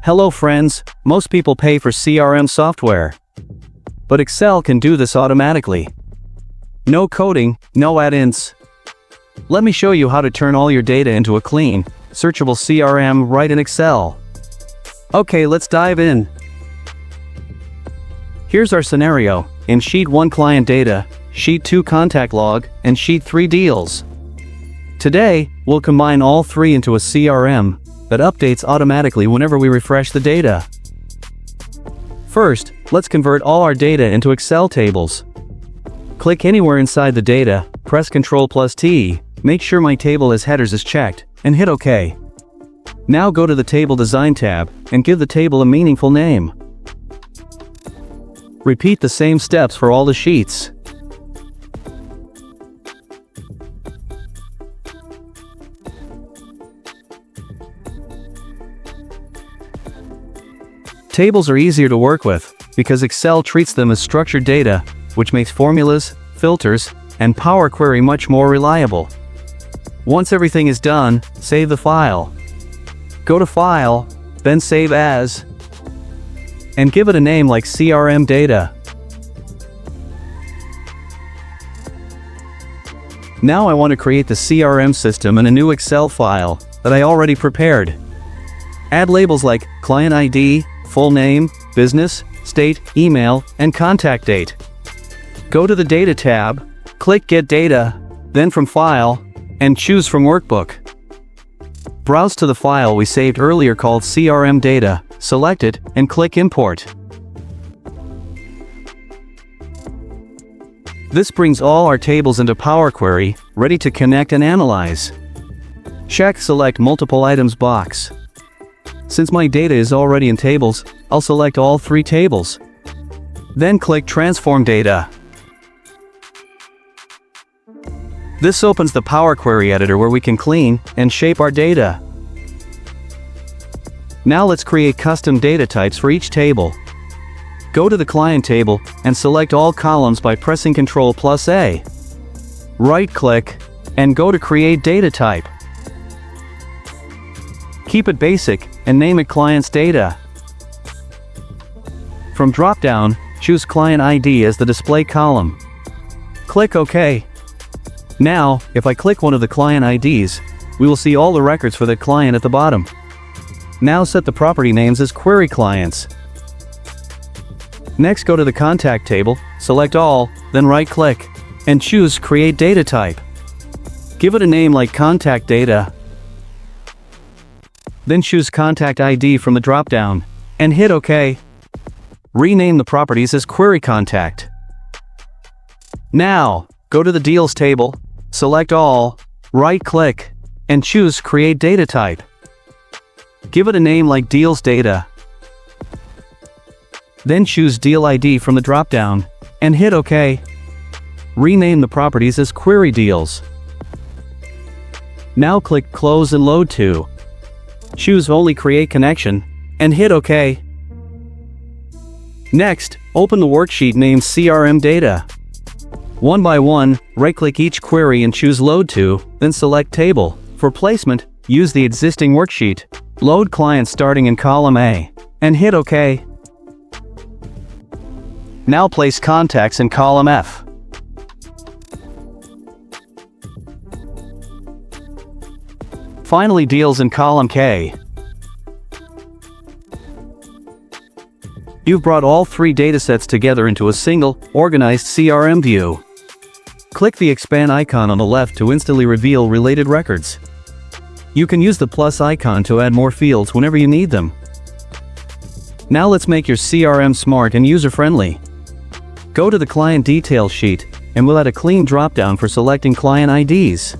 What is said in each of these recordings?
Hello friends, most people pay for CRM software. But Excel can do this automatically. No coding, no add-ins. Let me show you how to turn all your data into a clean, searchable CRM right in Excel. Okay, let's dive in. Here's our scenario. In Sheet 1 client data, Sheet 2 contact log, and Sheet 3 deals. Today, we'll combine all three into a CRM that updates automatically whenever we refresh the data. First, let's convert all our data into Excel tables. Click anywhere inside the data, press Ctrl+T, make sure My Table as Headers is checked, and hit OK. Now go to the Table Design tab, and give the table a meaningful name. Repeat the same steps for all the sheets. Tables are easier to work with, because Excel treats them as structured data, which makes formulas, filters, and Power Query much more reliable. Once everything is done, save the file. Go to File, then Save As, and give it a name like CRM Data. Now I want to create the CRM system in a new Excel file that I already prepared. Add labels like Client ID, full name, business, state, email, and contact date. Go to the Data tab, click Get Data, then from File, and choose from Workbook. Browse to the file we saved earlier called CRM Data, select it, and click Import. This brings all our tables into Power Query, ready to connect and analyze. Check Select Multiple Items box. Since my data is already in tables, I'll select all three tables. Then click Transform Data. This opens the Power Query editor where we can clean and shape our data. Now let's create custom data types for each table. Go to the Client table and select all columns by pressing Ctrl+A. Right-click and go to Create Data Type. Keep it basic and name it Client's Data. From drop-down, choose Client ID as the display column. Click OK. Now, if I click one of the client IDs, we will see all the records for that client at the bottom. Now set the property names as Query Clients. Next, go to the Contact table, select All, then right-click, and choose Create Data Type. Give it a name like Contact Data. Then choose Contact ID from the drop-down, and hit OK. Rename the properties as Query Contact. Now, go to the Deals table, select All, right-click, and choose Create Data Type. Give it a name like Deals Data. Then choose Deal ID from the drop-down, and hit OK. Rename the properties as Query Deals. Now click Close and Load to. Choose Only Create Connection, and hit OK. Next, open the worksheet named CRM Data. One by one, right-click each query and choose Load to, then select Table. For placement, use the existing worksheet. Load client starting in column A, and hit OK. Now place contacts in column F. Finally, deals in column K. You've brought all three datasets together into a single, organized CRM view. Click the expand icon on the left to instantly reveal related records. You can use the plus icon to add more fields whenever you need them. Now let's make your CRM smart and user-friendly. Go to the Client Details sheet, and we'll add a clean drop-down for selecting client IDs.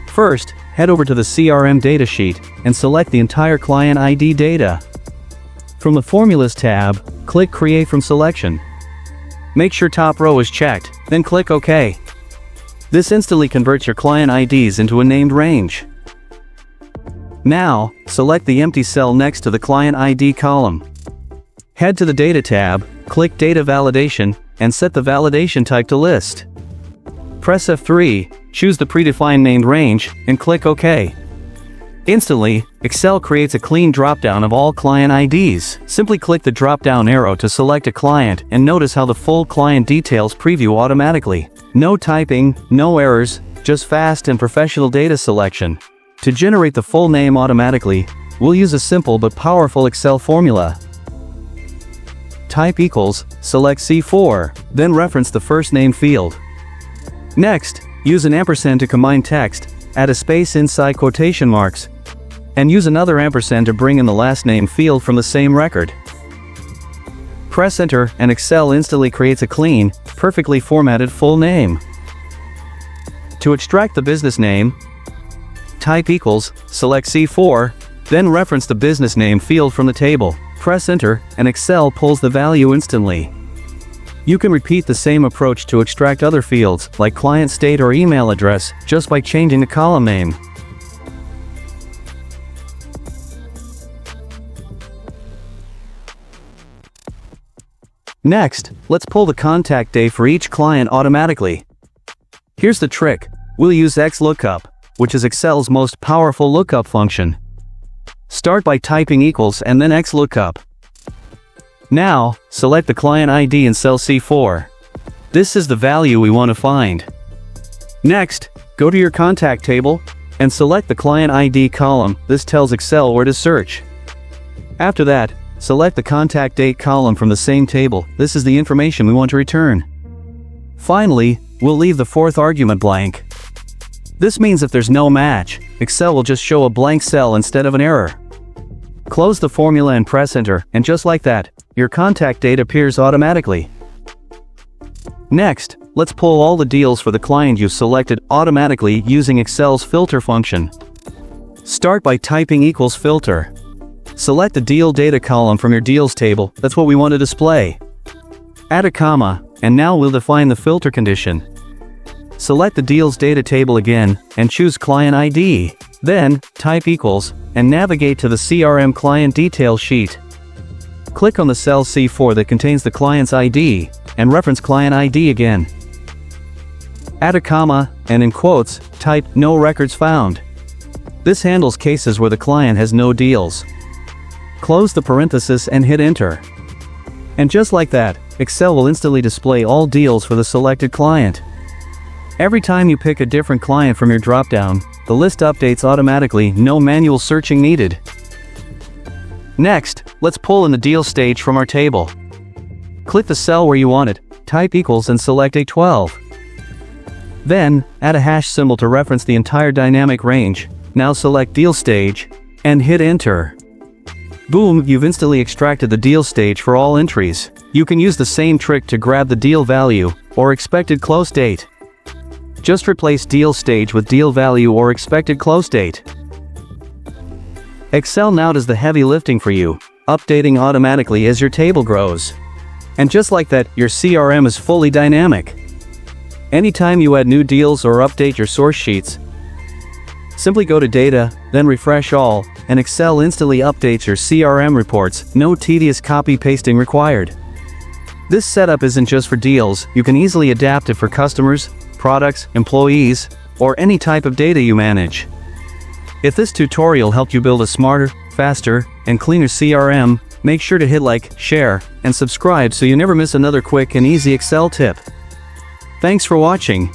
First, head over to the CRM data sheet and select the entire client ID data. From the Formulas tab, click Create from Selection. Make sure top row is checked, then click OK. This instantly converts your client IDs into a named range. Now, select the empty cell next to the Client ID column. Head to the Data tab, click Data Validation, and set the validation type to List. Press F3, choose the predefined named range, and click OK. Instantly, Excel creates a clean drop-down of all client IDs. Simply click the drop-down arrow to select a client and notice how the full client details preview automatically. No typing, no errors, just fast and professional data selection. To generate the full name automatically, we'll use a simple but powerful Excel formula. Type equals, select C4, then reference the first name field. Next, use an ampersand to combine text, add a space inside quotation marks, and use another ampersand to bring in the last name field from the same record. Press enter and Excel instantly creates a clean, perfectly formatted full name. To extract the business name, type equals, select C4, then reference the business name field from the table. Press enter and Excel pulls the value instantly. You can repeat the same approach to extract other fields, like client state or email address, just by changing the column name. Next, let's pull the contact date for each client automatically. Here's the trick. We'll use XLOOKUP, which is Excel's most powerful lookup function. Start by typing equals and then XLOOKUP. Now, select the client ID in cell C4. This is the value we want to find. Next, go to your contact table and select the client ID column. This tells Excel where to search. After that, select the contact date column from the same table. This is the information we want to return. Finally, we'll leave the fourth argument blank. This means if there's no match, Excel will just show a blank cell instead of an error. Close the formula and press enter, and just like that, your contact date appears automatically. Next, let's pull all the deals for the client you've selected automatically using Excel's filter function. Start by typing equals filter. Select the deal data column from your deals table. That's what we want to display. Add a comma, and now we'll define the filter condition. Select the deals data table again, and choose client ID. Then, type equals, and navigate to the CRM client details sheet. Click on the cell C4 that contains the client's ID, and reference client ID again. Add a comma, and in quotes, type no records found. This handles cases where the client has no deals. Close the parenthesis and hit enter. And just like that, Excel will instantly display all deals for the selected client. Every time you pick a different client from your dropdown, the list updates automatically, no manual searching needed. Next, let's pull in the deal stage from our table. Click the cell where you want it, type equals and select A12. Then, add a hash symbol to reference the entire dynamic range. Now select deal stage, and hit enter. Boom, you've instantly extracted the deal stage for all entries. You can use the same trick to grab the deal value, or expected close date. Just replace deal stage with deal value or expected close date. Excel now does the heavy lifting for you, updating automatically as your table grows. And just like that, your CRM is fully dynamic. Anytime you add new deals or update your source sheets, simply go to Data, then refresh all, and Excel instantly updates your CRM reports, no tedious copy-pasting required. This setup isn't just for deals, you can easily adapt it for customers, products, employees, or any type of data you manage. If this tutorial helped you build a smarter, faster, and cleaner CRM, make sure to hit like, share, and subscribe so you never miss another quick and easy Excel tip. Thanks for watching.